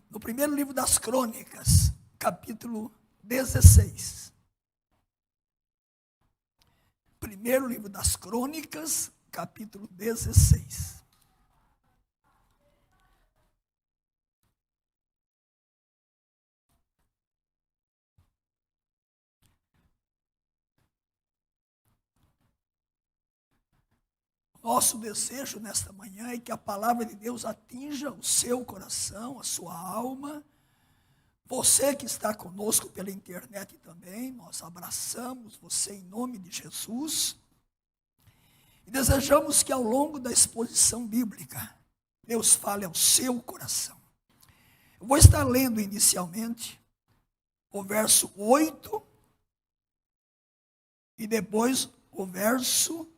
no primeiro livro das Crônicas, capítulo 16. Primeiro livro das Crônicas, capítulo 16. Nosso desejo nesta manhã é que a palavra de Deus atinja o seu coração, a sua alma. Você que está conosco pela internet também, nós abraçamos você em nome de Jesus. E desejamos que ao longo da exposição bíblica, Deus fale ao seu coração. Eu vou estar lendo inicialmente o verso 8 e depois o verso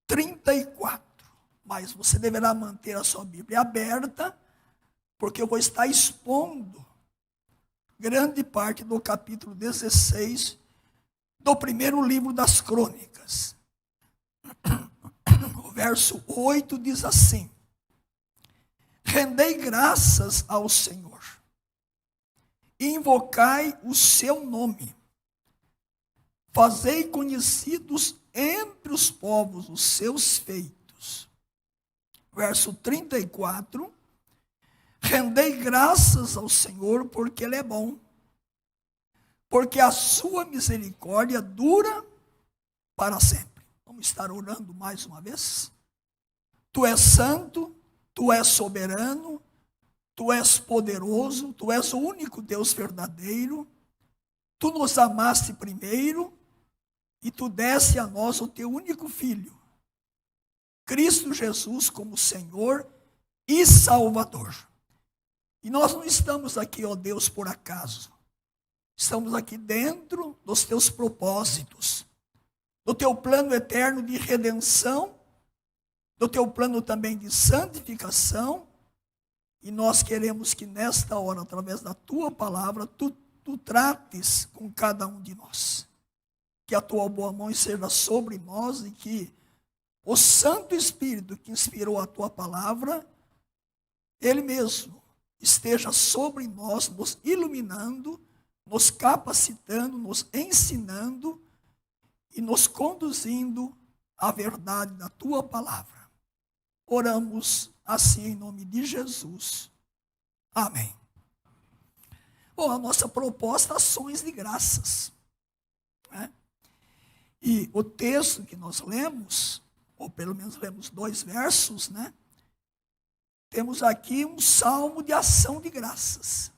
34. Mas você deverá manter a sua Bíblia aberta, porque eu vou estar expondo grande parte do capítulo 16 do primeiro livro das Crônicas. O verso 8 diz assim: rendei graças ao Senhor, invocai o seu nome, fazei conhecidos entre os povos os seus feitos. Verso 34, rendei graças ao Senhor porque Ele é bom, porque a sua misericórdia dura para sempre. Vamos estar orando mais uma vez? Tu és santo, tu és soberano, tu és poderoso, tu és o único Deus verdadeiro, tu nos amaste primeiro, e tu deste a nós o teu único Filho, Cristo Jesus, como Senhor e Salvador. E nós não estamos aqui, ó Deus, por acaso. Estamos aqui dentro dos teus propósitos, do teu plano eterno de redenção, do teu plano também de santificação. E nós queremos que nesta hora, através da tua palavra, tu trates com cada um de nós. Que a tua boa mão seja sobre nós e que o Santo Espírito que inspirou a tua palavra, Ele mesmo esteja sobre nós, nos iluminando, nos capacitando, nos ensinando e nos conduzindo à verdade da tua palavra. Oramos assim em nome de Jesus. Amém. Bom, a nossa proposta, ações de graças, né? E o texto que nós lemos, ou pelo menos lemos 2 versos, né? Temos aqui um salmo de ação de graças,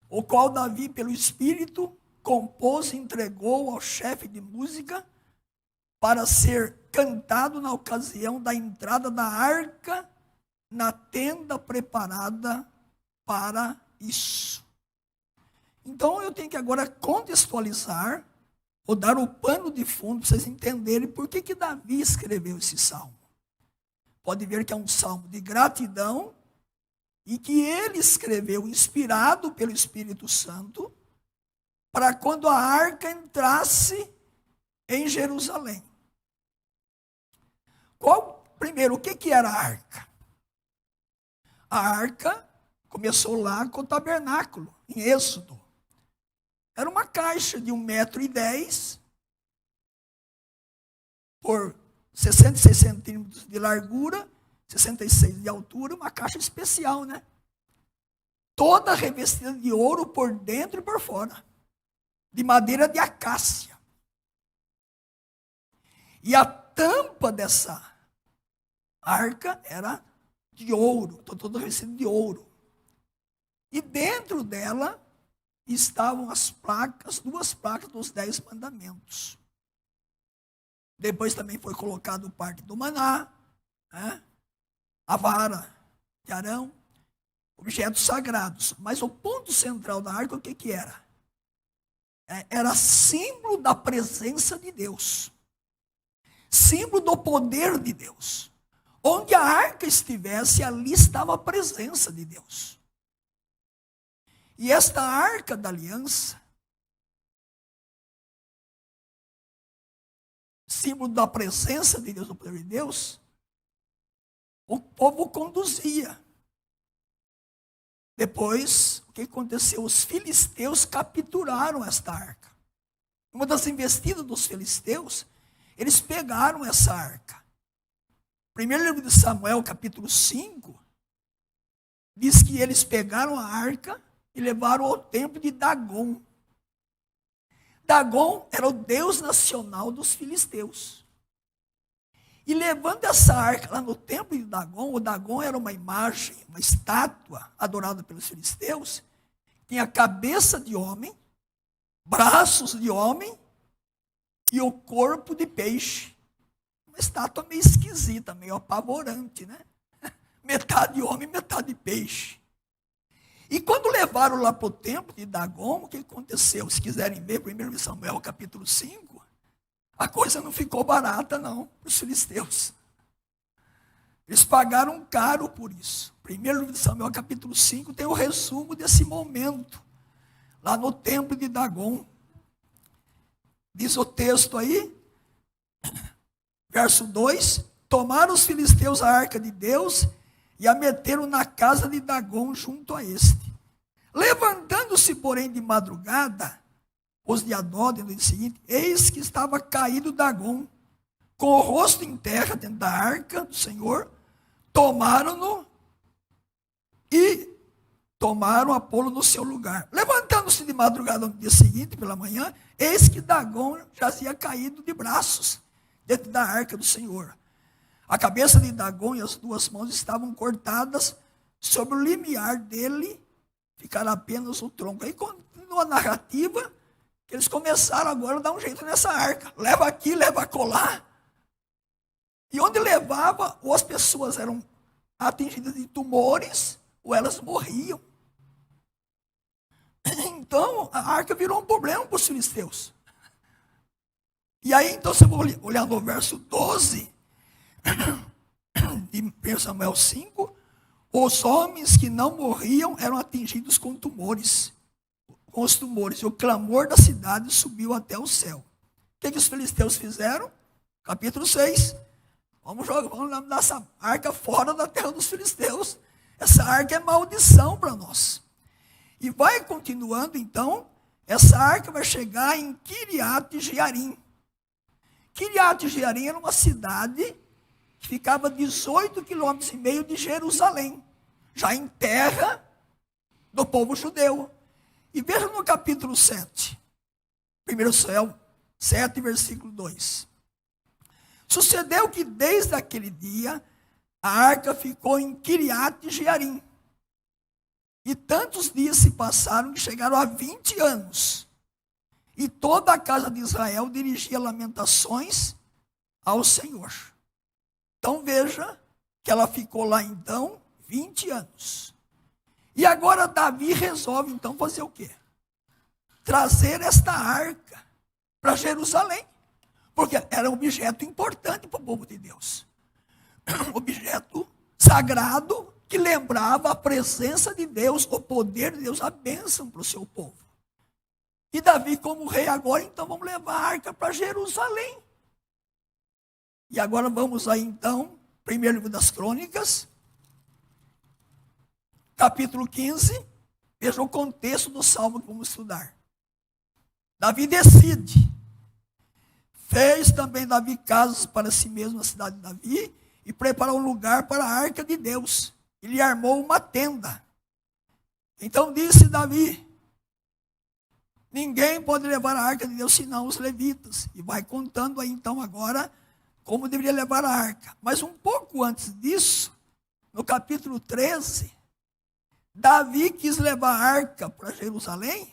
o qual Davi, pelo Espírito, compôs e entregou ao chefe de música para ser cantado na ocasião da entrada da arca na tenda preparada para isso. Então eu tenho que agora contextualizar, ou dar o pano de fundo para vocês entenderem por que Davi escreveu esse salmo. Pode ver que é um salmo de gratidão e que ele escreveu inspirado pelo Espírito Santo para quando a arca entrasse em Jerusalém. Primeiro, o que era a arca? A arca começou lá com o tabernáculo, em Êxodo. Era uma caixa de 1,10 m por 66 centímetros de largura, 66 de altura, uma caixa especial, né? Toda revestida de ouro por dentro e por fora, de madeira de acácia. E a tampa dessa arca era de ouro, toda revestida de ouro. E dentro dela estavam as 2 placas dos 10 mandamentos. Depois também foi colocado parte do maná, né? A vara de Arão, objetos sagrados. Mas o ponto central da arca, o que era? Era símbolo da presença de Deus, símbolo do poder de Deus. Onde a arca estivesse, ali estava a presença de Deus. E esta arca da aliança, símbolo da presença de Deus, do poder de Deus, o povo conduzia. Depois, o que aconteceu? Os filisteus capturaram esta arca. Uma das investidas dos filisteus, eles pegaram essa arca. Primeiro livro de Samuel, capítulo 5, diz que eles pegaram a arca e levaram ao templo de Dagom. Dagom era o deus nacional dos filisteus. E levando essa arca lá no templo de Dagom, o Dagom era uma imagem, uma estátua adorada pelos filisteus, tinha cabeça de homem, braços de homem e o corpo de peixe. Uma estátua meio esquisita, meio apavorante, né? Metade homem, metade peixe. E quando levaram lá para o templo de Dagom, o que aconteceu? Se quiserem ver, 1 Samuel capítulo 5, a coisa não ficou barata não, para os filisteus. Eles pagaram caro por isso. 1 Samuel capítulo 5 tem o resumo desse momento, lá no templo de Dagom. Diz o texto aí, verso 2, tomaram os filisteus a arca de Deus e a meteram na casa de Dagom junto a este. Levantando-se, porém, de madrugada, os de Adode, no dia seguinte, eis que estava caído Dagom, com o rosto em terra dentro da arca do Senhor, tomaram-no e tomaram a pô-lo no seu lugar. Levantando-se de madrugada no dia seguinte, pela manhã, eis que Dagom jazia caído de braços, dentro da arca do Senhor. A cabeça de Dagom e as duas mãos estavam cortadas, sobre o limiar dele ficara apenas o tronco. Aí continua a narrativa, que eles começaram agora a dar um jeito nessa arca. Leva aqui, leva acolá. E onde levava, ou as pessoas eram atingidas de tumores, ou elas morriam. Então, a arca virou um problema para os filisteus. E aí, então, você vai olhar no verso 12, de 1 Samuel 5, os homens que não morriam eram atingidos com tumores, com os tumores, e o clamor da cidade subiu até o céu. O que os filisteus fizeram? Capítulo 6, vamos dar essa arca fora da terra dos filisteus. Essa arca é maldição para nós. E vai continuando, então, essa arca vai chegar em Kiriat-Jearim. Kiriat-Jearim era uma cidade que ficava a 18,5 km de Jerusalém, já em terra do povo judeu. E veja no capítulo 7, 1 Samuel 7, versículo 2. Sucedeu que desde aquele dia a arca ficou em Kiriat-Jearim. E tantos dias se passaram que chegaram a 20 anos. E toda a casa de Israel dirigia lamentações ao Senhor. Então veja que ela ficou lá então 20 anos. E agora Davi resolve então fazer o quê? Trazer esta arca para Jerusalém. Porque era um objeto importante para o povo de Deus. Um objeto sagrado que lembrava a presença de Deus, o poder de Deus, a bênção para o seu povo. E Davi, como rei agora, então vamos levar a arca para Jerusalém. E agora vamos aí então, primeiro livro das Crônicas, capítulo 15, veja o contexto do salmo que vamos estudar. Davi decide. Fez também Davi casas para si mesmo na cidade de Davi e preparou um lugar para a arca de Deus. Ele armou uma tenda. Então disse Davi: ninguém pode levar a arca de Deus senão os levitas. E vai contando aí então agora como deveria levar a arca. Mas um pouco antes disso, no capítulo 13, Davi quis levar a arca para Jerusalém,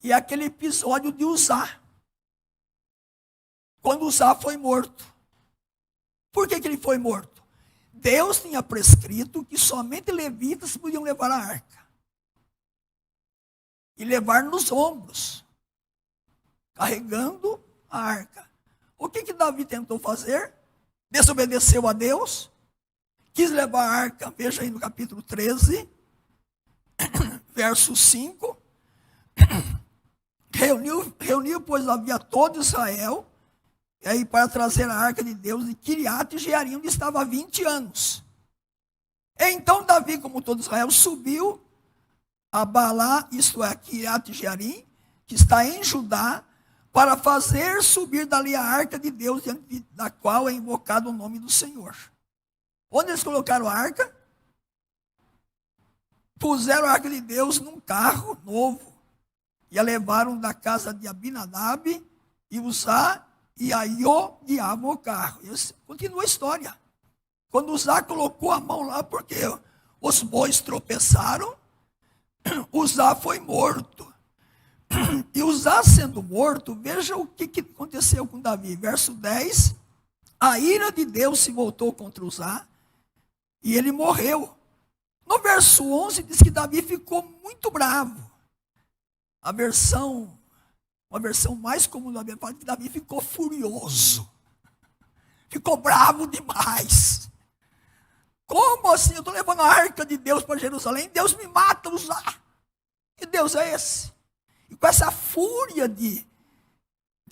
e aquele episódio de Uzá, quando Uzá foi morto. Por que ele foi morto? Deus tinha prescrito que somente levitas podiam levar a arca. E levar nos ombros, carregando a arca. O que Davi tentou fazer? Desobedeceu a Deus, quis levar a arca, veja aí no capítulo 13, verso 5. Reuniu, pois, havia todo Israel, e aí para trazer a arca de Deus de Kiriat-Jearim, onde estava há 20 anos. Então Davi, como todo Israel, subiu a Baalá, isto é, Kiriat-Jearim, que está em Judá, para fazer subir dali a arca de Deus, diante da qual é invocado o nome do Senhor. Onde eles colocaram a arca? Puseram a arca de Deus num carro novo, e a levaram da casa de Abinadab, e Uzá e Aiô guiavam o carro. E continua a história. Quando Uzá colocou a mão lá, porque os bois tropeçaram, Uzá foi morto. E Uzá sendo morto, veja o que aconteceu com Davi. Verso 10, a ira de Deus se voltou contra Uzá, e ele morreu. No verso 11 diz que Davi ficou muito bravo. Uma versão mais comum da Bíblia fala que Davi ficou furioso. Ficou bravo demais. Como assim? Eu estou levando a arca de Deus para Jerusalém, Deus me mata, Uzá. Que Deus é esse? E com essa fúria de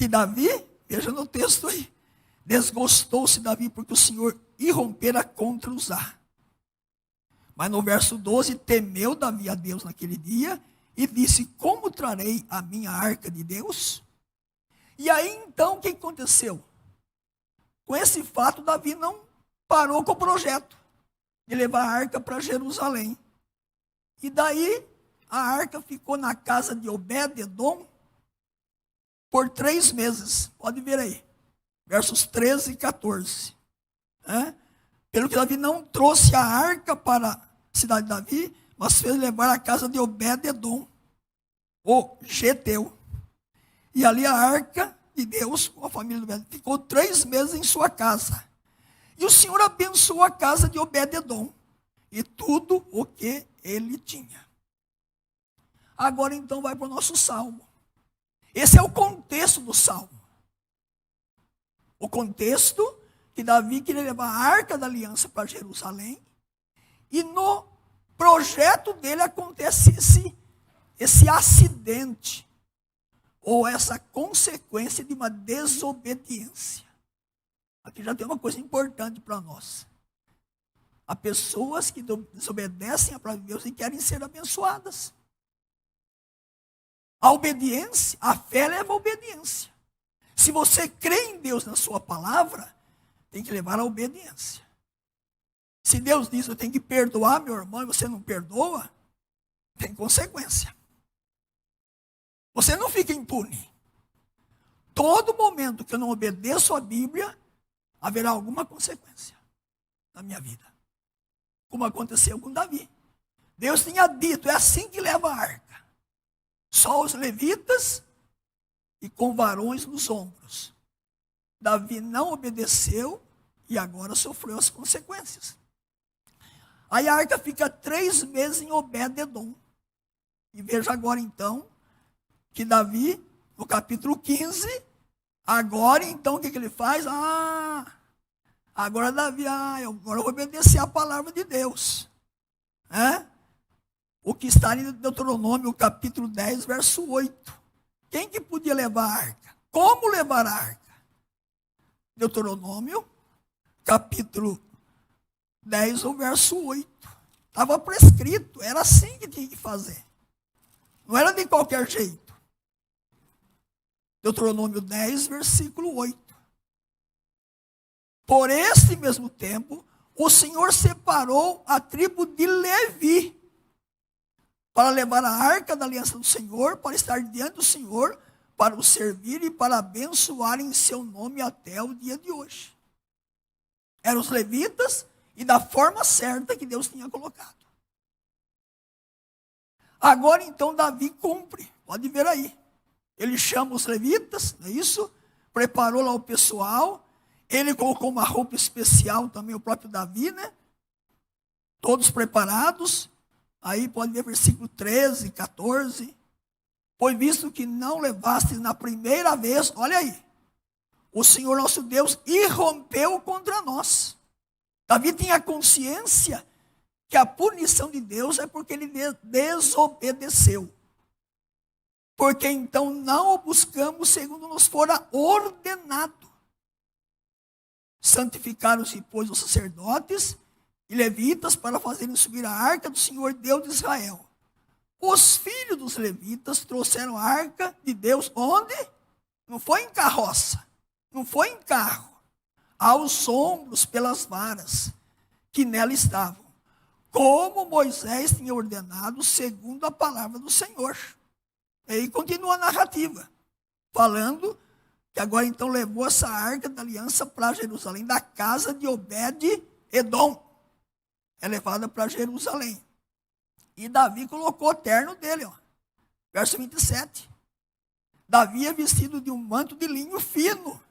Davi, veja no texto aí, desgostou-se Davi porque o Senhor irrompera contra Uzá. Mas no verso 12, temeu Davi a Deus naquele dia e disse, como trarei a minha arca de Deus? E aí então, o que aconteceu? Com esse fato, Davi não parou com o projeto de levar a arca para Jerusalém. E daí, a arca ficou na casa de Obed-edom por 3 meses. Pode ver aí, versos 13 e 14. Pelo que Davi não trouxe a arca para a cidade de Davi, mas fez levar a casa de Obed-edom, o Geteu. E ali a arca de Deus, com a família de Obed, ficou 3 meses em sua casa. E o Senhor abençoou a casa de Obed-edom e tudo o que ele tinha. Agora então vai para o nosso salmo. Esse é o contexto do salmo. O contexto que Davi queria levar a arca da aliança para Jerusalém. E no projeto dele acontece esse acidente, ou essa consequência de uma desobediência. Aqui já tem uma coisa importante para nós. Há pessoas que desobedecem a palavra de Deus e querem ser abençoadas. A obediência, a fé leva a obediência. Se você crê em Deus na sua palavra, tem que levar a obediência. Se Deus diz, eu tenho que perdoar meu irmão, e você não perdoa, tem consequência. Você não fica impune. Todo momento que eu não obedeço a Bíblia, haverá alguma consequência na minha vida. Como aconteceu com Davi. Deus tinha dito, é assim que leva a arca. Só os levitas e com varões nos ombros. Davi não obedeceu e agora sofreu as consequências. Aí a arca fica 3 meses em Obed-edom. E veja agora então, que Davi, no capítulo 15, agora então o que ele faz? Agora Davi, agora eu vou obedecer a palavra de Deus. O que está em Deuteronômio, capítulo 10, verso 8. Quem que podia levar a arca? Como levar a arca? Deuteronômio, capítulo 10, o verso 8. Estava prescrito, era assim que tinha que fazer. Não era de qualquer jeito. Deuteronômio 10, versículo 8. Por este mesmo tempo, o Senhor separou a tribo de Levi para levar a arca da aliança do Senhor, para estar diante do Senhor, para o servir e para abençoar em seu nome até o dia de hoje. Eram os levitas e da forma certa que Deus tinha colocado. Agora então Davi cumpre, pode ver aí. Ele chama os levitas, não é isso? Preparou lá o pessoal. Ele colocou uma roupa especial também, o próprio Davi, né? Todos preparados. Aí pode ver versículo 13, 14. Pois visto que não levastes na primeira vez, olha aí. O Senhor nosso Deus irrompeu contra nós. Davi tinha consciência que a punição de Deus é porque ele desobedeceu. Porque então não o buscamos segundo nos fora ordenado. Santificaram-se, pois, os sacerdotes e levitas para fazerem subir a arca do Senhor Deus de Israel. Os filhos dos levitas trouxeram a arca de Deus onde? Não foi em carroça, não foi em carro, aos ombros pelas varas que nela estavam, como Moisés tinha ordenado segundo a palavra do Senhor. E aí continua a narrativa, falando que agora então levou essa arca da aliança para Jerusalém, da casa de Obed-Edom. É levada para Jerusalém. E Davi colocou o terno dele, ó. Verso 27. Davi é vestido de um manto de linho fino.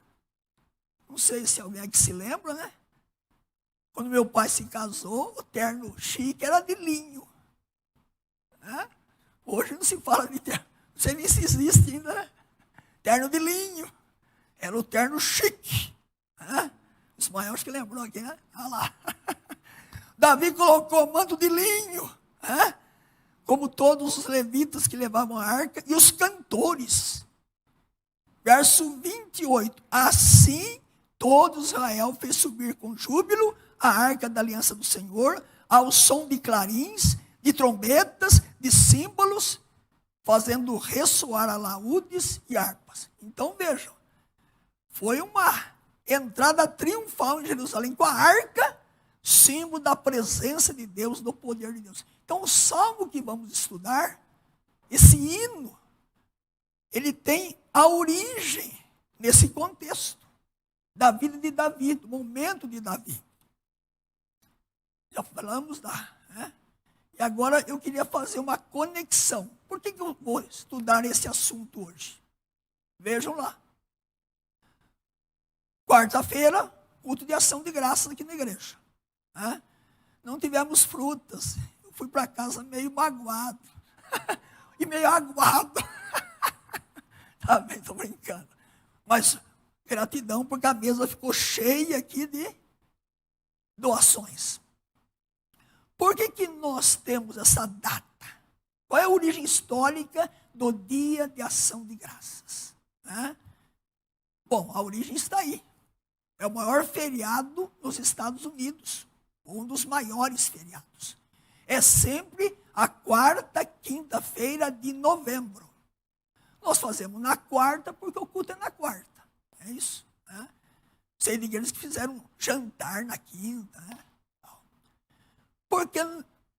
Não sei se alguém aqui se lembra, né? Quando meu pai se casou, o terno chique era de linho. Hoje não se fala de terno. Não sei nem se existe ainda, né? Terno de linho. Era o terno chique. Ismael acho que lembrou aqui, né? Olha lá. Davi colocou o manto de linho. Como todos os levitas que levavam a arca e os cantores. Verso 28. Assim todo Israel fez subir com júbilo a arca da aliança do Senhor, ao som de clarins, de trombetas, de símbolos, fazendo ressoar alaúdes e harpas. Então vejam, foi uma entrada triunfal em Jerusalém com a arca, símbolo da presença de Deus, do poder de Deus. Então o salmo que vamos estudar, esse hino, ele tem a origem nesse contexto da vida de Davi, do momento de Davi. Já falamos né? E agora eu queria fazer uma conexão. Por que eu vou estudar esse assunto hoje? Vejam lá. Quarta-feira, culto de ação de graças aqui na igreja. Não tivemos frutas. Eu fui para casa meio magoado. E meio aguado. Tá bem, estou brincando. Mas gratidão, porque a mesa ficou cheia aqui de doações. Por que nós temos essa data? Qual é a origem histórica do Dia de Ação de Graças? Bom, a origem está aí. É o maior feriado nos Estados Unidos. Um dos maiores feriados. É sempre a quarta quinta-feira de novembro. Nós fazemos na quarta porque o culto é na quarta. É isso. Sei de igrejas que fizeram jantar na quinta. Porque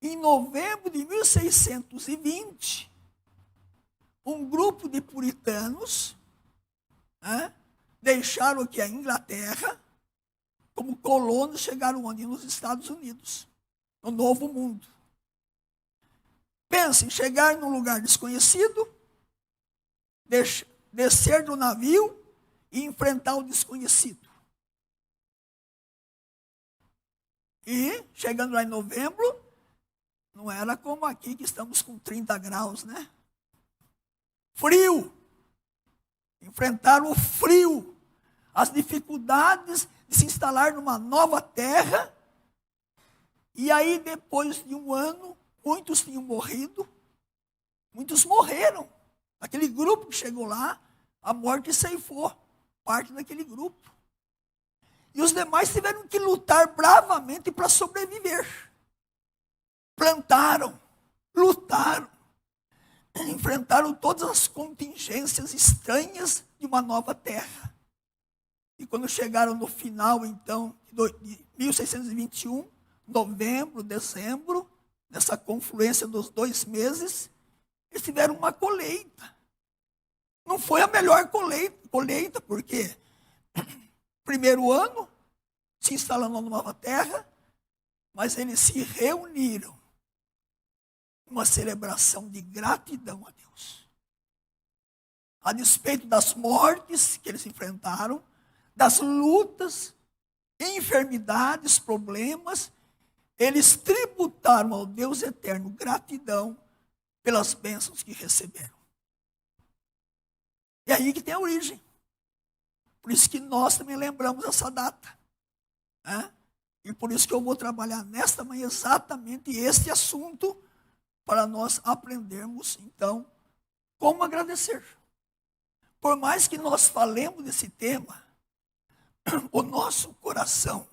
em novembro de 1620, um grupo de puritanos deixaram aqui a Inglaterra como colonos, chegaram onde? Nos Estados Unidos, no Novo Mundo. Pensem, chegar num lugar desconhecido, descer do navio e enfrentar o desconhecido. E, chegando lá em novembro, não era como aqui que estamos com 30 graus, né? Frio. Enfrentaram o frio, as dificuldades de se instalar numa nova terra. E aí, depois de um ano, muitos tinham morrido. Muitos morreram. Aquele grupo que chegou lá, a morte ceifou parte daquele grupo. E os demais tiveram que lutar bravamente para sobreviver. Plantaram, lutaram, enfrentaram todas as contingências estranhas de uma nova terra. E quando chegaram no final, então, de 1621, novembro, dezembro, nessa confluência dos 2 meses, eles tiveram uma colheita. Não foi a melhor colheita, porque primeiro ano, se instalando numa nova terra, mas eles se reuniram. Uma celebração de gratidão a Deus. A despeito das mortes que eles enfrentaram, das lutas, enfermidades, problemas, eles tributaram ao Deus eterno gratidão pelas bênçãos que receberam. E aí que tem a origem. Por isso que nós também lembramos essa data. E por isso que eu vou trabalhar nesta manhã exatamente este assunto, para nós aprendermos, então, como agradecer. Por mais que nós falemos desse tema, o nosso coração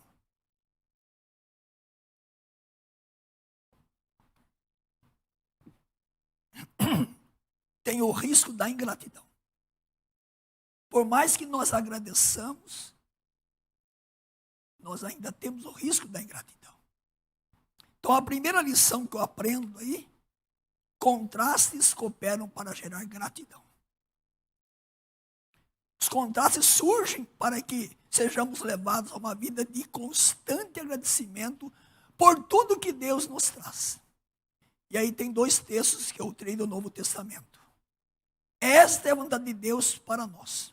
tem o risco da ingratidão. Por mais que nós agradeçamos, nós ainda temos o risco da ingratidão. Então, a primeira lição que eu aprendo aí, contrastes cooperam para gerar gratidão. Os contrastes surgem para que sejamos levados a uma vida de constante agradecimento por tudo que Deus nos traz. E aí tem 2 textos que eu tirei do Novo Testamento. Esta é a vontade de Deus para nós,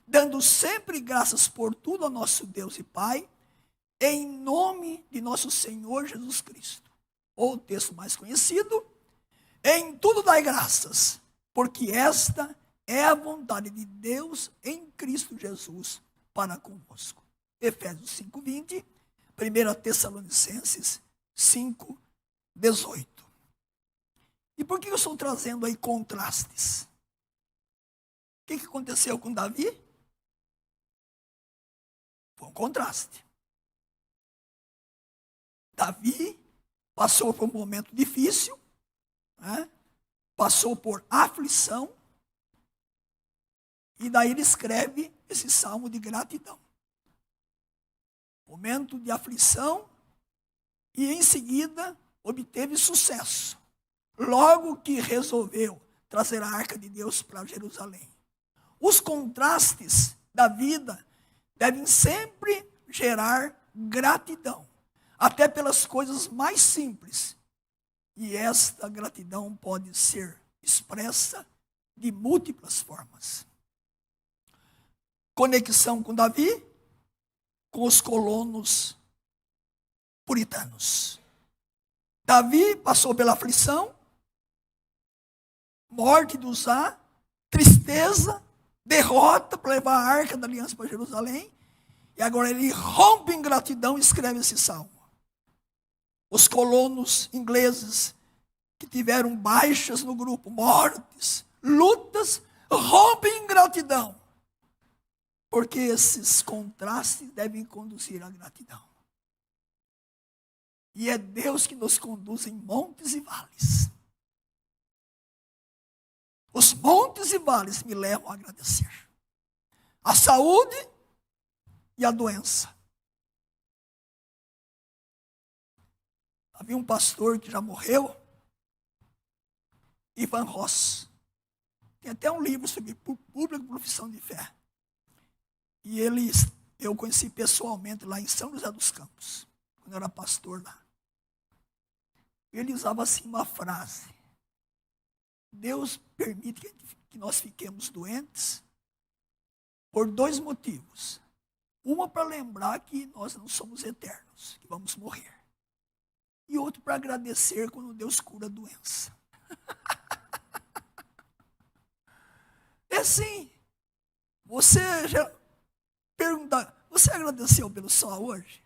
dando sempre graças por tudo ao nosso Deus e Pai, em nome de nosso Senhor Jesus Cristo. Ou o texto mais conhecido, em tudo dai graças, porque esta é a vontade de Deus em Cristo Jesus para convosco. Efésios 5:20, 1 Tessalonicenses 5:18. E por que eu estou trazendo aí contrastes? O que aconteceu com Davi? Foi um contraste. Davi passou por um momento difícil, né? Passou por aflição, e daí ele escreve esse salmo de gratidão. Momento de aflição, e em seguida obteve sucesso. Logo que resolveu trazer a arca de Deus para Jerusalém. Os contrastes da vida devem sempre gerar gratidão, até pelas coisas mais simples. E esta gratidão pode ser expressa de múltiplas formas. Conexão com Davi, com os colonos puritanos. Davi passou pela aflição, morte de Uzá, tristeza, derrota para levar a arca da aliança para Jerusalém, e agora ele rompe em gratidão e escreve esse salmo. Os colonos ingleses que tiveram baixas no grupo, mortes, lutas, rompem em gratidão, porque esses contrastes devem conduzir à gratidão. E é Deus que nos conduz em montes e vales. Os montes e vales me levam a agradecer. A saúde e a doença. Havia um pastor que já morreu, Ivan Ross. Tem até um livro sobre pública e profissão de fé. E eu conheci pessoalmente lá em São José dos Campos, quando eu era pastor lá. Ele usava assim uma frase: Deus permite que nós fiquemos doentes por 2 motivos. Uma, para lembrar que nós não somos eternos, que vamos morrer. E outro, para agradecer quando Deus cura a doença. É assim. Você já pergunta, você agradeceu pelo sol hoje?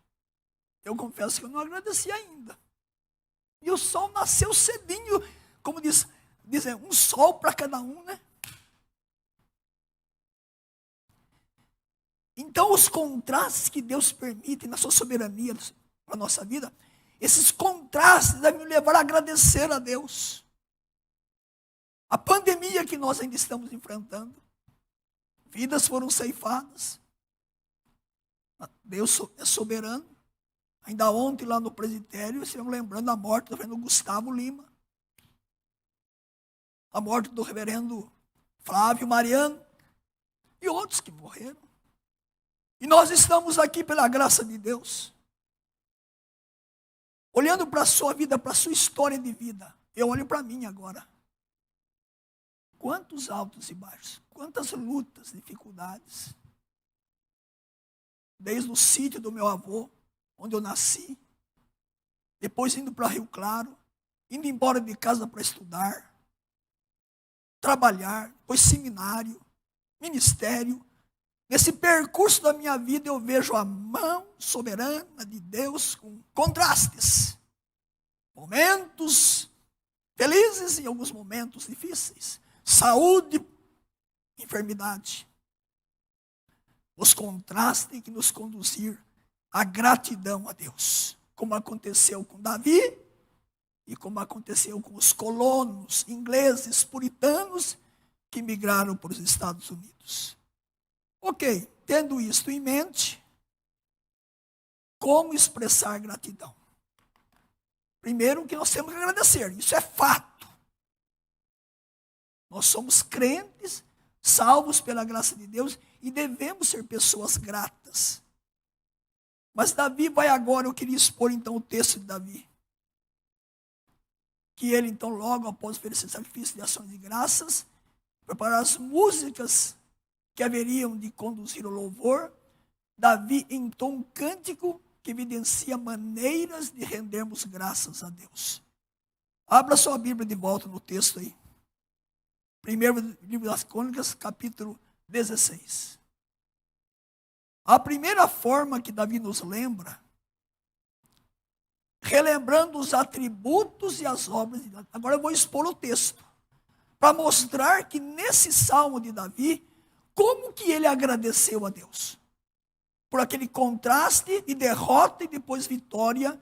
Eu confesso que eu não agradeci ainda. E o sol nasceu cedinho, como dizem, um sol para cada um, né? Então, os contrastes que Deus permite na sua soberania para a nossa vida, esses contrastes devem me levar a agradecer a Deus. A pandemia que nós ainda estamos enfrentando, vidas foram ceifadas. Deus é soberano. Ainda ontem lá no presbitério, estamos lembrando a morte do reverendo Gustavo Lima. A morte do reverendo Flávio Mariano. E outros que morreram. E nós estamos aqui pela graça de Deus. Olhando para a sua vida, para a sua história de vida. Eu olho para mim agora. Quantos altos e baixos. Quantas lutas, dificuldades. Desde o sítio do meu avô, onde eu nasci, depois indo para Rio Claro, indo embora de casa para estudar, trabalhar, depois seminário, ministério. Nesse percurso da minha vida eu vejo a mão soberana de Deus com contrastes. Momentos felizes e alguns momentos difíceis. Saúde, enfermidade. Os contrastes têm que nos conduzir a gratidão a Deus, como aconteceu com Davi e como aconteceu com os colonos ingleses, puritanos, que migraram para os Estados Unidos. Ok, tendo isto em mente, como expressar gratidão? Primeiro que nós temos que agradecer, isso é fato. Nós somos crentes, salvos pela graça de Deus e devemos ser pessoas gratas. Mas Davi vai agora, eu queria expor então o texto de Davi. Que ele então logo após oferecer sacrifício de ações de graças, preparar as músicas que haveriam de conduzir o louvor, Davi entoa um cântico que evidencia maneiras de rendermos graças a Deus. Abra sua Bíblia de volta no texto aí. Primeiro livro das Crônicas, capítulo 16. A primeira forma que Davi nos lembra, relembrando os atributos e as obras de Davi. Agora eu vou expor o texto, para mostrar que nesse salmo de Davi, como que ele agradeceu a Deus. Por aquele contraste de derrota e depois vitória,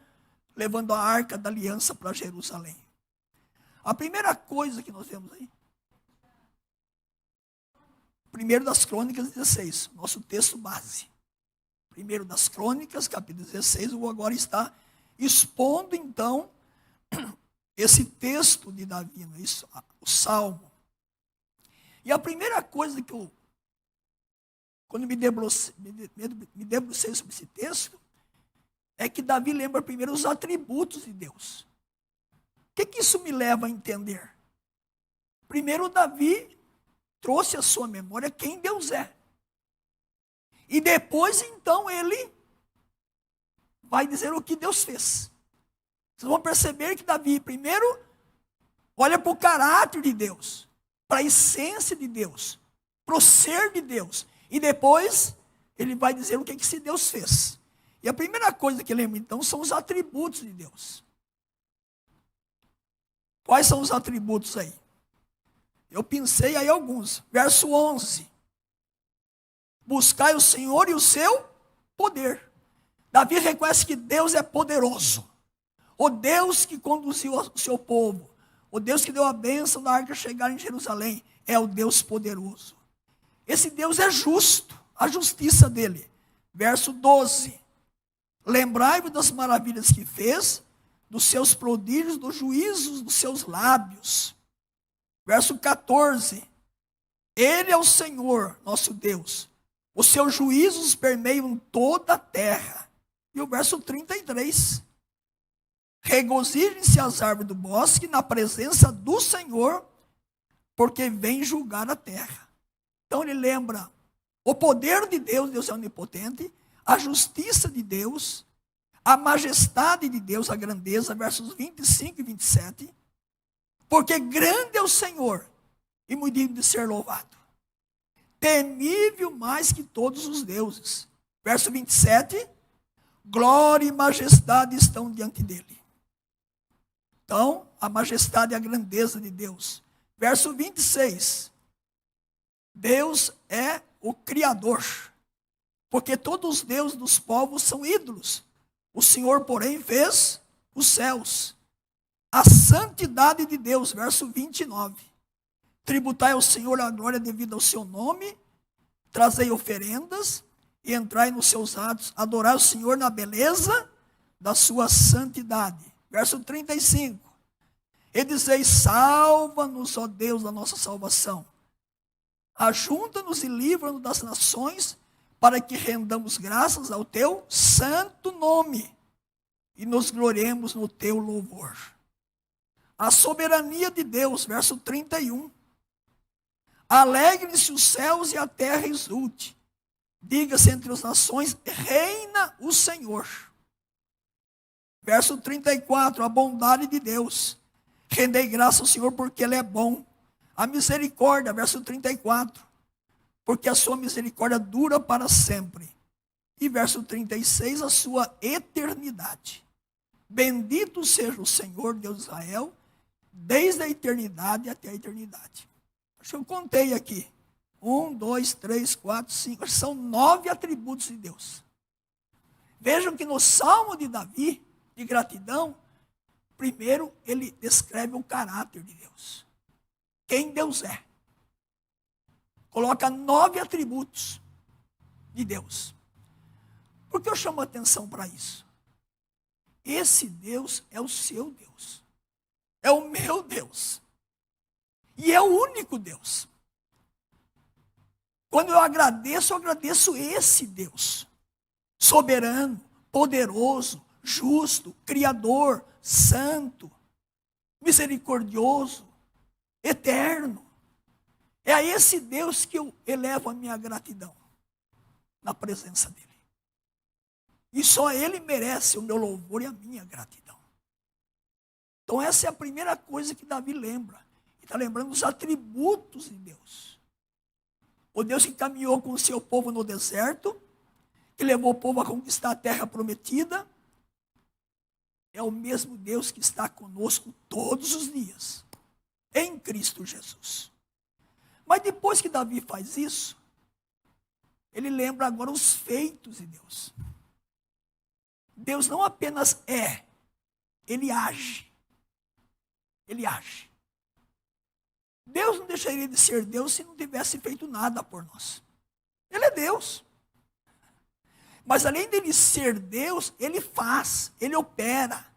levando a arca da aliança para Jerusalém. A primeira coisa que nós vemos aí, primeiro das Crônicas 16, nosso texto base. Primeiro das Crônicas, capítulo 16, eu vou agora estar expondo então esse texto de Davi, não é isso? O Salmo. E a primeira coisa que eu, quando me debrucei sobre esse texto, é que Davi lembra primeiro os atributos de Deus. O que isso me leva a entender? Primeiro, Davi trouxe à sua memória quem Deus é. E depois, então, ele vai dizer o que Deus fez. Vocês vão perceber que Davi, primeiro, olha para o caráter de Deus, para a essência de Deus, para o ser de Deus. E depois, ele vai dizer o que esse Deus fez. E a primeira coisa que lembra, então, são os atributos de Deus. Quais são os atributos aí? Eu pensei aí alguns. Verso 11. Buscai o Senhor e o seu poder. Davi reconhece que Deus é poderoso. O Deus que conduziu o seu povo. O Deus que deu a bênção da arca chegar em Jerusalém. É o Deus poderoso. Esse Deus é justo. A justiça dele. Verso 12. Lembrai-vos das maravilhas que fez, dos seus prodígios, dos juízos dos seus lábios. Verso 14. Ele é o Senhor, nosso Deus. Os seus juízos permeiam toda a terra. E o verso 33. Regozijem-se as árvores do bosque na presença do Senhor, porque vem julgar a terra. Então ele lembra o poder de Deus, Deus é onipotente, a justiça de Deus, a majestade de Deus, a grandeza, versos 25 e 27. Porque grande é o Senhor e muito digno de ser louvado. Temível mais que todos os deuses. Verso 27. Glória e majestade estão diante dele. Então, a majestade e a grandeza de Deus. Verso 26. Deus é o Criador. Porque todos os deuses dos povos são ídolos. O Senhor, porém, fez os céus. A santidade de Deus, verso 29. Tributai ao Senhor a glória devida ao seu nome, trazei oferendas e entrai nos seus atos, adorai o Senhor na beleza da sua santidade. Verso 35. E dizei, salva-nos, ó Deus, da nossa salvação. Ajunta-nos e livra-nos das nações, para que rendamos graças ao teu santo nome e nos gloriemos no teu louvor. A soberania de Deus, verso 31. Alegrem-se os céus e a terra exulte. Diga-se entre as nações, reina o Senhor. Verso 34, a bondade de Deus. Rendei graça ao Senhor porque Ele é bom. A misericórdia, verso 34. Porque a sua misericórdia dura para sempre. E verso 36, a sua eternidade. Bendito seja o Senhor, Deus de Israel, desde a eternidade até a eternidade. Acho que eu contei aqui. 1, 2, 3, 4, 5. São 9 atributos de Deus. Vejam que no Salmo de Davi, de gratidão, Primeiro, ele descreve o caráter de Deus. Quem Deus é. Coloca 9 atributos de Deus. Por que eu chamo a atenção para isso? Esse Deus é o seu Deus. É o meu Deus. E é o único Deus. Quando eu agradeço esse Deus. Soberano, poderoso, justo, criador, santo, misericordioso, eterno. É a esse Deus que eu elevo a minha gratidão na presença dele. E só ele merece o meu louvor e a minha gratidão. Então essa é a primeira coisa que Davi lembra. Ele está lembrando os atributos de Deus. O Deus que caminhou com o seu povo no deserto, que levou o povo a conquistar a terra prometida, é o mesmo Deus que está conosco todos os dias, em Cristo Jesus. Mas depois que Davi faz isso, ele lembra agora os feitos de Deus. Deus não apenas é, ele age. Ele age. Deus não deixaria de ser Deus se não tivesse feito nada por nós. Ele é Deus. Mas além dele ser Deus, ele faz, ele opera,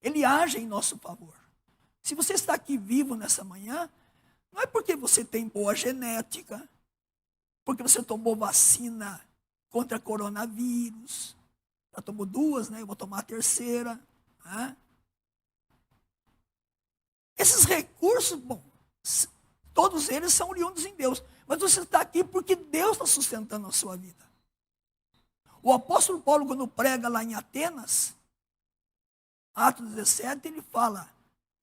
ele age em nosso favor. Se você está aqui vivo nessa manhã, não é porque você tem boa genética, porque você tomou vacina contra coronavírus. Já tomou 2, né? Eu vou tomar a terceira. Né? Esses recursos, bom, todos eles são oriundos em Deus. Mas você está aqui porque Deus está sustentando a sua vida. O apóstolo Paulo, quando prega lá em Atenas, Atos 17, ele fala,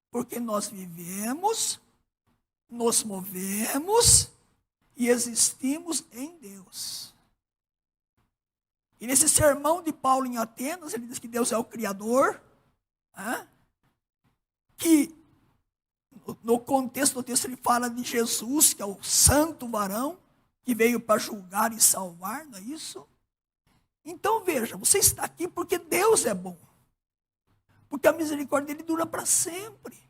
porque nós vivemos, nos movemos e existimos em Deus. E nesse sermão de Paulo em Atenas, ele diz que Deus é o Criador, que no contexto do texto ele fala de Jesus, que é o santo varão, que veio para julgar e salvar, não é isso? Então veja, você está aqui porque Deus é bom. Porque a misericórdia dele dura para sempre.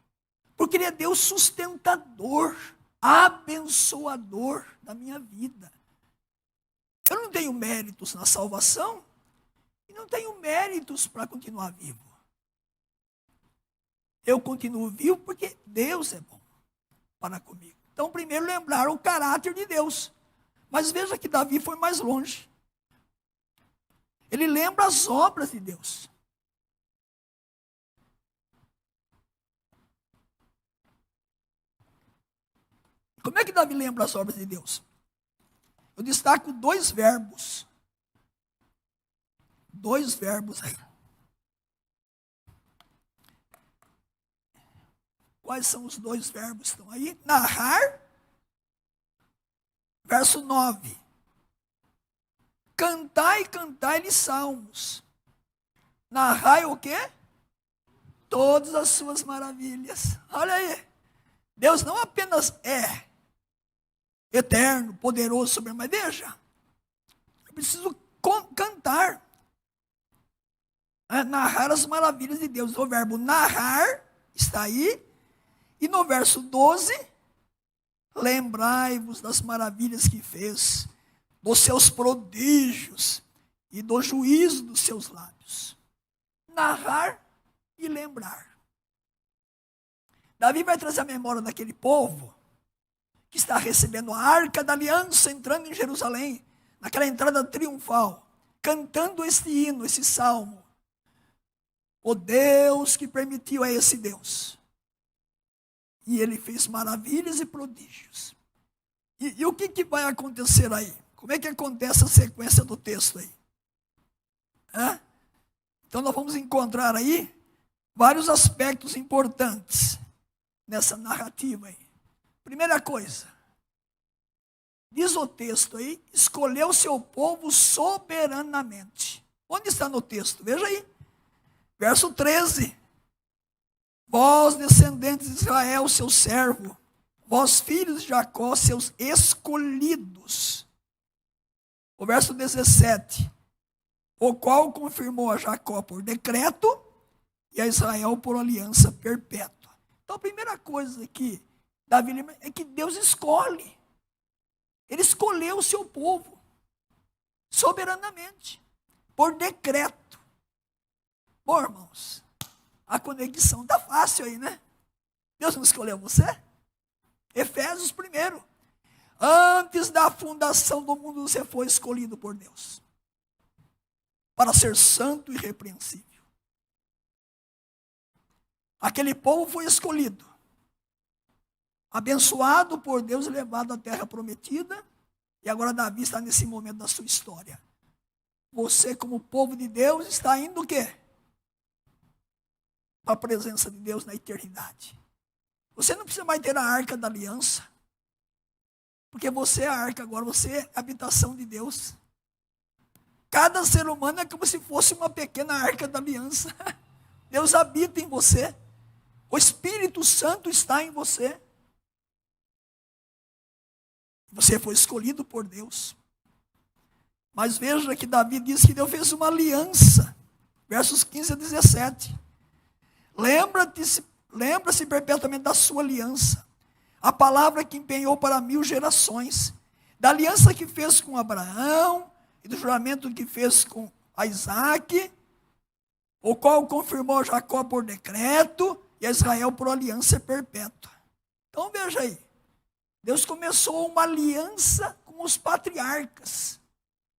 Porque ele é Deus sustentador, abençoador da minha vida. Eu não tenho méritos na salvação e não tenho méritos para continuar vivo. Eu continuo vivo porque Deus é bom para comigo. Então, primeiro lembrar o caráter de Deus. Mas veja que Davi foi mais longe. Ele lembra as obras de Deus. Como é que Davi lembra as obras de Deus? Eu destaco 2 verbos. 2 verbos aí. Quais são os 2 verbos que estão aí? Narrar, verso 9. Cantai-lhe salmos. Narrai o quê? Todas as suas maravilhas. Olha aí. Deus não apenas é eterno, poderoso, soberano, mas veja, eu preciso cantar, narrar as maravilhas de Deus. O verbo narrar está aí, e no verso 12, lembrai-vos das maravilhas que fez, dos seus prodígios e do juízo dos seus lábios. Narrar e lembrar. Davi vai trazer a memória daquele povo que está recebendo a arca da aliança, entrando em Jerusalém, naquela entrada triunfal, cantando este hino, esse salmo. O Deus que permitiu é esse Deus. E ele fez maravilhas e prodígios. E o que vai acontecer aí? Como é que acontece a sequência do texto aí? Então nós vamos encontrar aí vários aspectos importantes nessa narrativa aí. Primeira coisa, diz o texto aí, escolheu seu povo soberanamente. Onde está no texto? Veja aí. Verso 13. Vós, descendentes de Israel, seu servo, vós, filhos de Jacó, seus escolhidos. O verso 17. O qual confirmou a Jacó por decreto e a Israel por aliança perpétua. Então a primeira coisa que Davi lembra é que Deus escolhe. Ele escolheu o seu povo soberanamente, por decreto. Bom, irmãos, a conexão está fácil aí, né? Deus não escolheu você? Efésios 1. Antes da fundação do mundo, você foi escolhido por Deus para ser santo e irrepreensível. Aquele povo foi escolhido, abençoado por Deus e levado à terra prometida. E agora Davi está nesse momento da sua história. Você, como povo de Deus, está indo o quê? Para a presença de Deus na eternidade. Você não precisa mais ter a arca da aliança, porque você é a arca agora, você é a habitação de Deus. Cada ser humano é como se fosse uma pequena arca da aliança. Deus habita em você. O Espírito Santo está em você. Você foi escolhido por Deus. Mas veja que Davi diz que Deus fez uma aliança. Versos 15 a 17. Lembra-se perpetuamente da sua aliança. A palavra que empenhou para 1000 gerações. Da aliança que fez com Abraão e do juramento que fez com Isaac, o qual confirmou Jacó por decreto e a Israel por aliança perpétua. Então veja aí. Deus começou uma aliança com os patriarcas.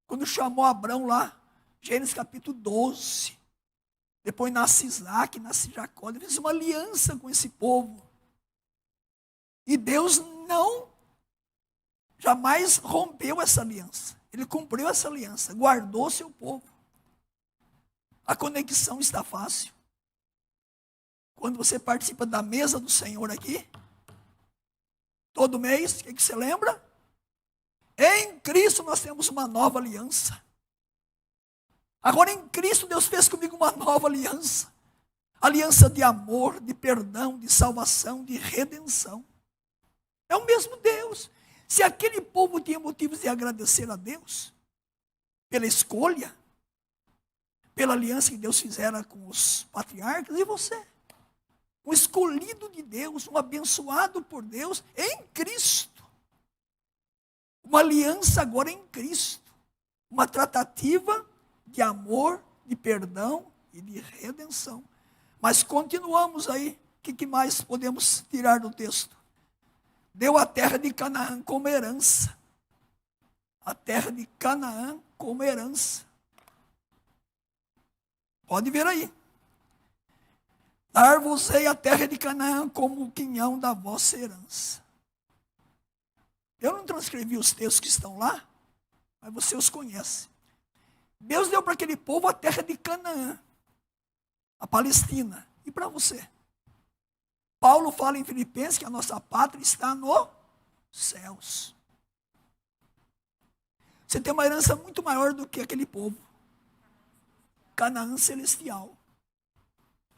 Quando chamou Abraão lá, Gênesis capítulo 12. Depois nasce Isaac, nasce Jacó. Ele fez uma aliança com esse povo. E Deus jamais rompeu essa aliança. Ele cumpriu essa aliança, guardou seu povo. A conexão está fácil. Quando você participa da mesa do Senhor aqui, todo mês, o que você lembra? Em Cristo nós temos uma nova aliança. Agora em Cristo Deus fez comigo uma nova aliança. Aliança de amor, de perdão, de salvação, de redenção. É o mesmo Deus. Se aquele povo tinha motivos de agradecer a Deus, pela escolha, pela aliança que Deus fizera com os patriarcas, e você? Um escolhido de Deus, um abençoado por Deus em Cristo. Uma aliança agora em Cristo. Uma tratativa de amor, de perdão e de redenção. Mas continuamos aí. O que mais podemos tirar do texto? Deu a terra de Canaã como herança. A terra de Canaã como herança. Pode ver aí. Dar-vos-ei a terra de Canaã como o quinhão da vossa herança. Eu não transcrevi os textos que estão lá, mas você os conhece. Deus deu para aquele povo a terra de Canaã, a Palestina. E para você? Paulo fala em Filipenses que a nossa pátria está nos céus. Você tem uma herança muito maior do que aquele povo. Canaã celestial.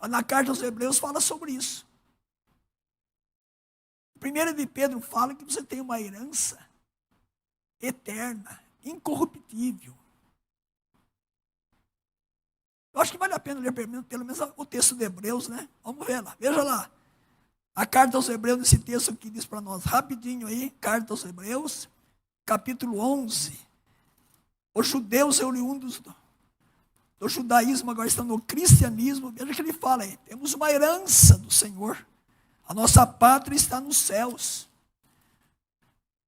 Na carta aos Hebreus fala sobre isso. 1 de Pedro fala que você tem uma herança eterna, incorruptível. Eu acho que vale a pena ler pelo menos o texto de Hebreus, né? Vamos ver lá, veja lá. A carta aos Hebreus, nesse texto que diz para nós, rapidinho aí, carta aos Hebreus, capítulo 11. Os judeus oriundos do judaísmo agora estão no cristianismo. Veja que ele fala aí, temos uma herança do Senhor. A nossa pátria está nos céus.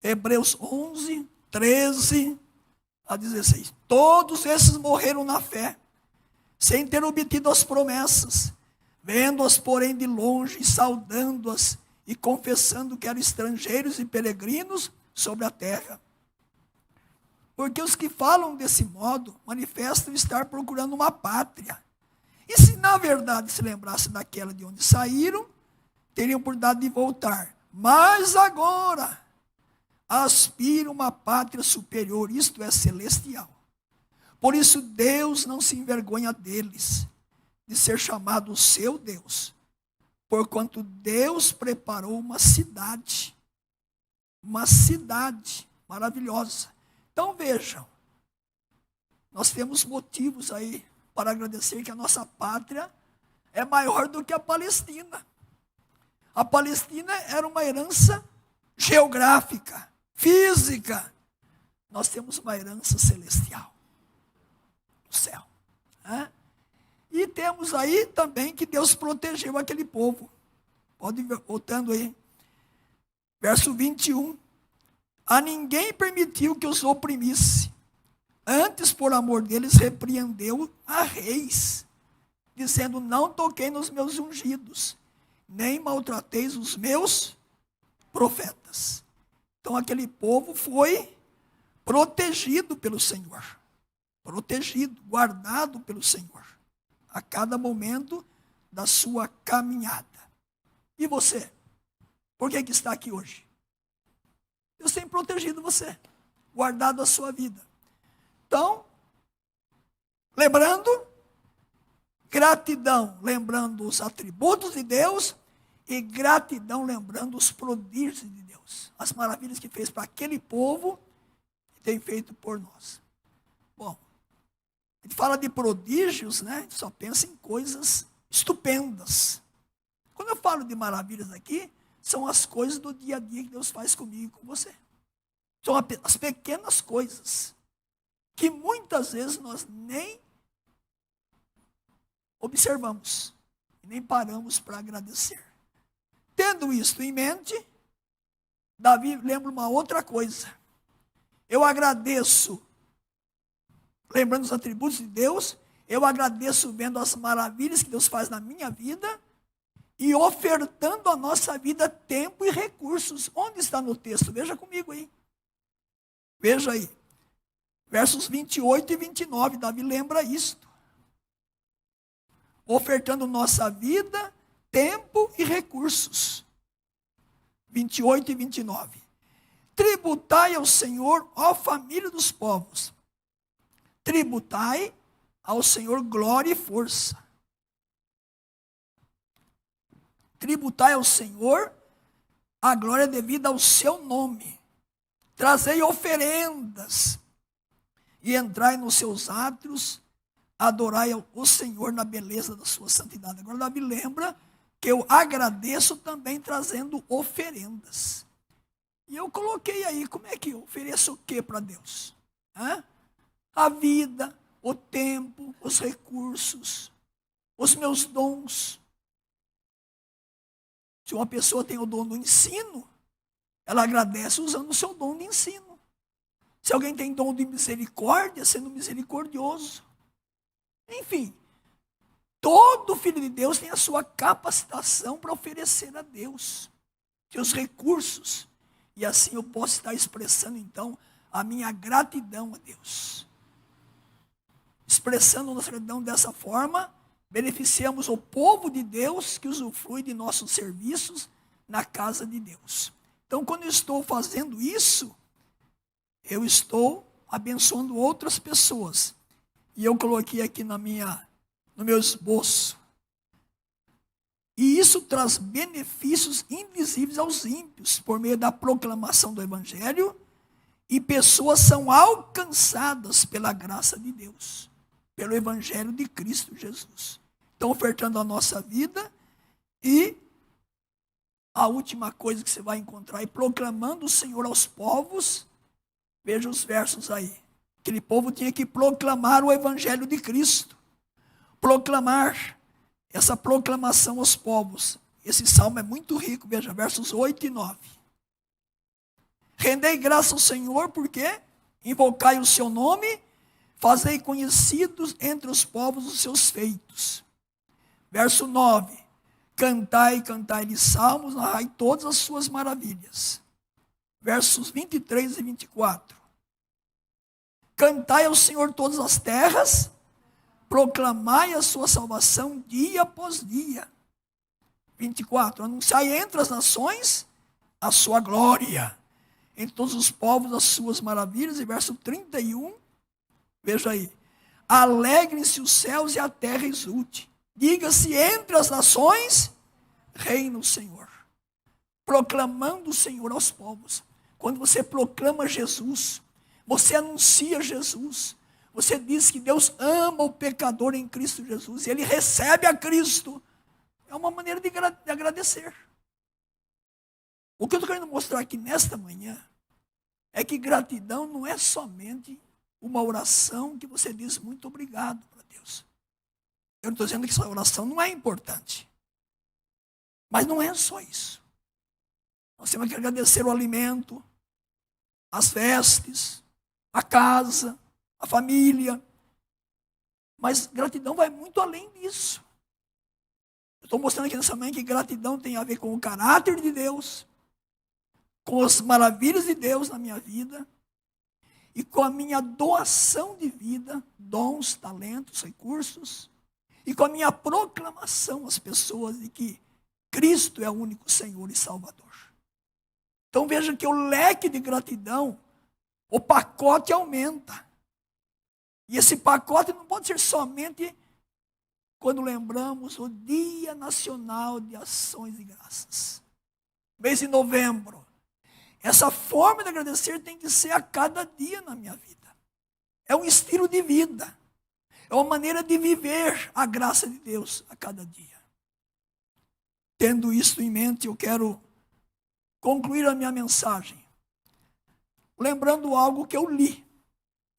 Hebreus 11, 13 a 16. Todos esses morreram na fé, sem ter obtido as promessas, vendo-as, porém, de longe, saudando-as e confessando que eram estrangeiros e peregrinos sobre a terra. Porque os que falam desse modo manifestam estar procurando uma pátria. E se na verdade se lembrassem daquela de onde saíram, teriam por dado de voltar. Mas agora aspiram uma pátria superior, isto é, celestial. Por isso Deus não se envergonha deles, de ser chamado o seu Deus, porquanto Deus preparou uma cidade maravilhosa. Então vejam, nós temos motivos aí para agradecer que a nossa pátria é maior do que a Palestina. A Palestina era uma herança geográfica, física. Nós temos uma herança celestial, no céu. Né? E temos aí também que Deus protegeu aquele povo. Pode ir voltando aí. Verso 21. A ninguém permitiu que os oprimisse. Antes, por amor deles, repreendeu a reis, dizendo: não toquei nos meus ungidos, nem maltrateis os meus profetas. Então aquele povo foi protegido pelo Senhor. Protegido, guardado pelo Senhor. A cada momento da sua caminhada. E você? Por que está aqui hoje? Deus tem protegido você, guardado a sua vida. Então, lembrando, gratidão, lembrando os atributos de Deus, e gratidão, lembrando os prodígios de Deus. As maravilhas que fez para aquele povo, e tem feito por nós. Bom, a gente fala de prodígios, né? A gente só pensa em coisas estupendas. Quando eu falo de maravilhas aqui, são as coisas do dia a dia que Deus faz comigo e com você. São as pequenas coisas que muitas vezes nós nem observamos, nem paramos para agradecer. Tendo isto em mente, Davi lembra uma outra coisa. Eu agradeço, lembrando os atributos de Deus, eu agradeço vendo as maravilhas que Deus faz na minha vida e ofertando à nossa vida tempo e recursos. Onde está no texto? Veja comigo aí. Veja aí. Versos 28 e 29, Davi lembra isto. Ofertando nossa vida, tempo e recursos. 28 e 29. Tributai ao Senhor, ó família dos povos. Tributai ao Senhor glória e força. Tributai ao Senhor a glória devida ao seu nome. Trazei oferendas e entrai nos seus átrios, adorai o Senhor na beleza da sua santidade. Agora Davi lembra que eu agradeço também trazendo oferendas. E eu coloquei aí, como é que eu ofereço o que para Deus? A vida, o tempo, os recursos, os meus dons. Se uma pessoa tem o dom do ensino, ela agradece usando o seu dom de ensino. Se alguém tem dom de misericórdia, sendo misericordioso. Enfim, todo filho de Deus tem a sua capacitação para oferecer a Deus, seus recursos. E assim eu posso estar expressando, então, a minha gratidão a Deus. Expressando nossa gratidão dessa forma, beneficiamos o povo de Deus que usufrui de nossos serviços na casa de Deus. Então, quando eu estou fazendo isso, eu estou abençoando outras pessoas. E eu coloquei aqui no meu esboço. E isso traz benefícios invisíveis aos ímpios, por meio da proclamação do Evangelho, e pessoas são alcançadas pela graça de Deus, pelo Evangelho de Cristo Jesus. Então, ofertando a nossa vida, e a última coisa que você vai encontrar é proclamando o Senhor aos povos. Veja os versos aí. Aquele povo tinha que proclamar o Evangelho de Cristo. Proclamar, essa proclamação aos povos. Esse salmo é muito rico, veja, versos 8 e 9. Rendei graça ao Senhor, porque invocai o seu nome, fazei conhecidos entre os povos os seus feitos. Verso 9. Cantai, cantai-lhe salmos, narrai todas as suas maravilhas. Versos 23 e 24. Cantai ao Senhor todas as terras, proclamai a sua salvação dia após dia. 24. Anunciai entre as nações a sua glória, entre todos os povos as suas maravilhas. E verso 31, veja aí. Alegrem-se os céus e a terra exulte. Diga-se entre as nações, reina o Senhor. Proclamando o Senhor aos povos. Quando você proclama Jesus, você anuncia Jesus, você diz que Deus ama o pecador em Cristo Jesus, e ele recebe a Cristo. É uma maneira de agradecer. O que eu estou querendo mostrar aqui nesta manhã é que gratidão não é somente uma oração que você diz muito obrigado para Deus. Eu não estou dizendo que essa oração não é importante. Mas não é só isso. Nós temos que agradecer o alimento, as vestes, a casa, a família. Mas gratidão vai muito além disso. Eu estou mostrando aqui nessa manhã que gratidão tem a ver com o caráter de Deus, com as maravilhas de Deus na minha vida e com a minha doação de vida, dons, talentos, recursos, e com a minha proclamação às pessoas de que Cristo é o único Senhor e Salvador. Então veja que o leque de gratidão, o pacote aumenta. E esse pacote não pode ser somente quando lembramos o Dia Nacional de Ações de Graças. Mês de novembro. Essa forma de agradecer tem que ser a cada dia na minha vida. É um estilo de vida. É uma maneira de viver a graça de Deus a cada dia. Tendo isso em mente, eu quero concluir a minha mensagem lembrando algo que eu li.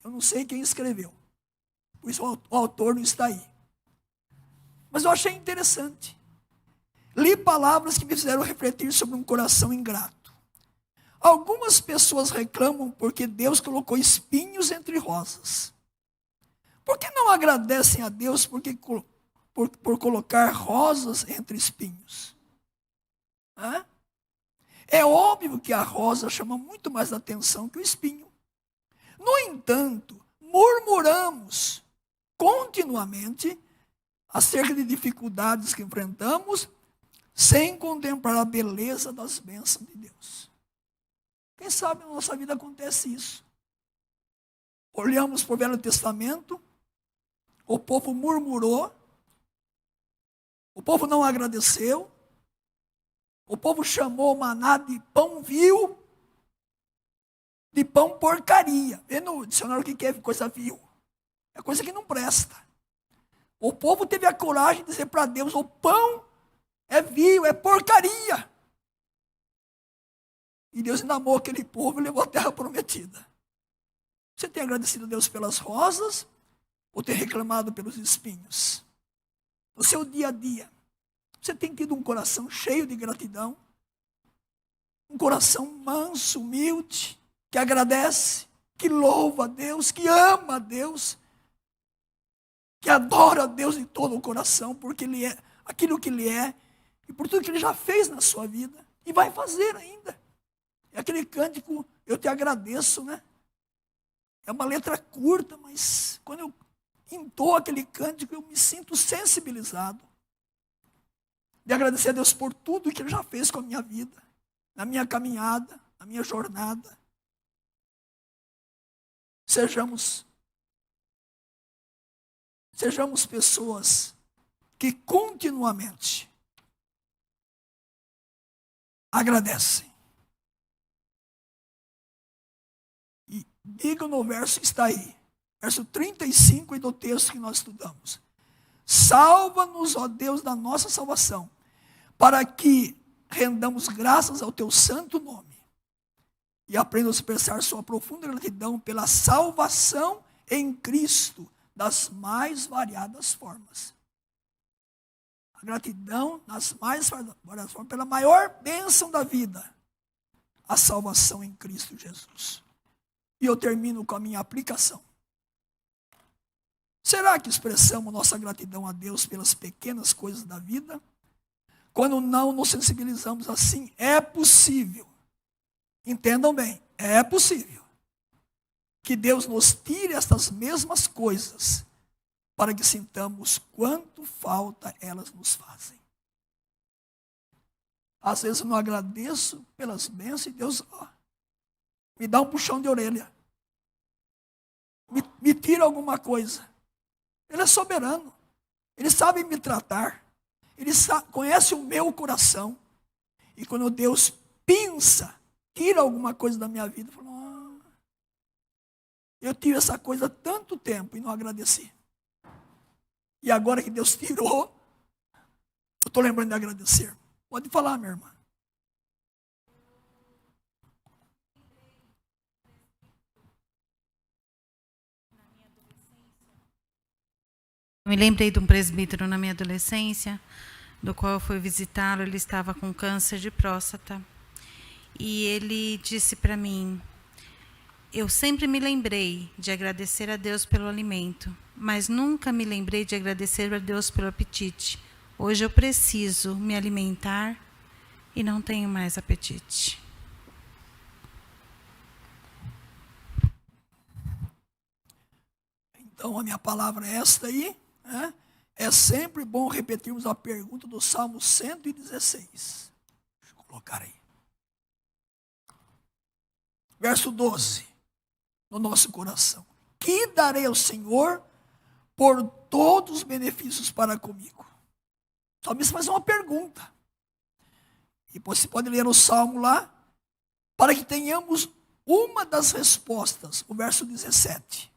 Eu não sei quem escreveu, por isso o autor não está aí. Mas eu achei interessante. Li palavras que me fizeram refletir sobre um coração ingrato. Algumas pessoas reclamam porque Deus colocou espinhos entre rosas. Por que não agradecem a Deus por colocar rosas entre espinhos? É óbvio que a rosa chama muito mais atenção que o espinho. No entanto, murmuramos continuamente acerca de dificuldades que enfrentamos, sem contemplar a beleza das bênçãos de Deus. Quem sabe na nossa vida acontece isso. Olhamos para o Velho Testamento, o povo murmurou, o povo não agradeceu, o povo chamou o maná de pão vil, de pão porcaria. Vê no dicionário o que é coisa vil. É coisa que não presta. O povo teve a coragem de dizer para Deus, o pão é vil, é porcaria. E Deus ainda amou aquele povo e levou a terra prometida. Você tem agradecido a Deus pelas rosas ou tem reclamado pelos espinhos? No seu dia a dia, você tem tido um coração cheio de gratidão? Um coração manso, humilde, que agradece, que louva a Deus, que ama a Deus, que adora a Deus de todo o coração, porque Ele é aquilo que Ele é e por tudo que Ele já fez na sua vida e vai fazer ainda. É aquele cântico, eu te agradeço, né? É uma letra curta, mas quando eu entoo aquele cântico, eu me sinto sensibilizado de agradecer a Deus por tudo que Ele já fez com a minha vida, na minha caminhada, na minha jornada. Sejamos pessoas que continuamente agradecem. E diga no verso que está aí, verso 35 do texto que nós estudamos. Salva-nos, ó Deus, da nossa salvação, para que rendamos graças ao teu santo nome e aprendamos a expressar sua profunda gratidão pela salvação em Cristo das mais variadas formas. A gratidão nas mais variadas formas pela maior bênção da vida, a salvação em Cristo Jesus. E eu termino com a minha aplicação. Será que expressamos nossa gratidão a Deus pelas pequenas coisas da vida? Quando não nos sensibilizamos assim, é possível, entendam bem, é possível que Deus nos tire estas mesmas coisas para que sintamos quanto falta elas nos fazem. Às vezes eu não agradeço pelas bênçãos e Deus me dá um puxão de orelha. Me tira alguma coisa. Ele é soberano. Ele sabe me tratar. Ele conhece o meu coração. E quando Deus pinça, tira alguma coisa da minha vida, Eu tive essa coisa há tanto tempo e não agradeci. E agora que Deus tirou, eu estou lembrando de agradecer. Pode falar, minha irmã. Eu me lembrei de um presbítero na minha adolescência, do qual eu fui visitá-lo. Ele estava com câncer de próstata. E ele disse para mim: eu sempre me lembrei de agradecer a Deus pelo alimento, mas nunca me lembrei de agradecer a Deus pelo apetite. Hoje eu preciso me alimentar e não tenho mais apetite. Então, a minha palavra é esta aí. Né? É sempre bom repetirmos a pergunta do Salmo 116. Deixa eu colocar aí. Verso 12. No nosso coração. Que darei ao Senhor por todos os benefícios para comigo? Só me faz uma pergunta. E você pode ler o Salmo lá, para que tenhamos uma das respostas. O verso 17.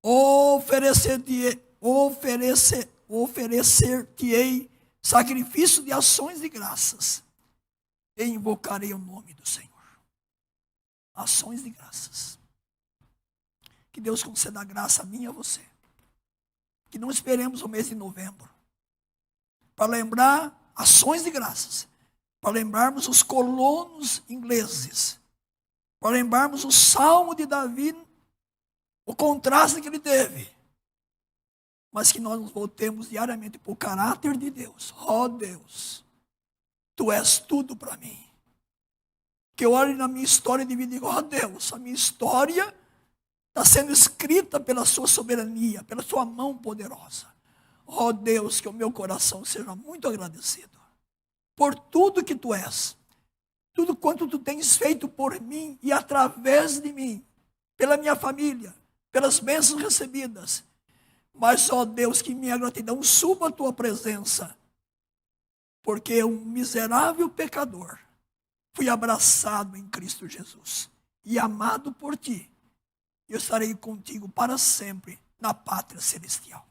Oferecer-te-ei sacrifício de ações de graças, e invocarei o nome do Senhor. Ações de graças. Que Deus conceda graça a mim e a você. Que não esperemos o mês de novembro para lembrar ações de graças, para lembrarmos os colonos ingleses, para lembrarmos o Salmo de Davi, o contraste que ele teve, mas que nós nos voltemos diariamente para o caráter de Deus. Ó Deus, Tu és tudo para mim. Que eu olhe na minha história de vida e digo: ó Deus, a minha história está sendo escrita pela Sua soberania, pela Sua mão poderosa. Ó Deus, que o meu coração seja muito agradecido por tudo que Tu és, tudo quanto Tu tens feito por mim e através de mim, pela minha família, pelas bênçãos recebidas. Mas, ó Deus, que minha gratidão suba à Tua presença, porque um miserável pecador fui abraçado em Cristo Jesus e amado por Ti. Eu estarei contigo para sempre na pátria celestial.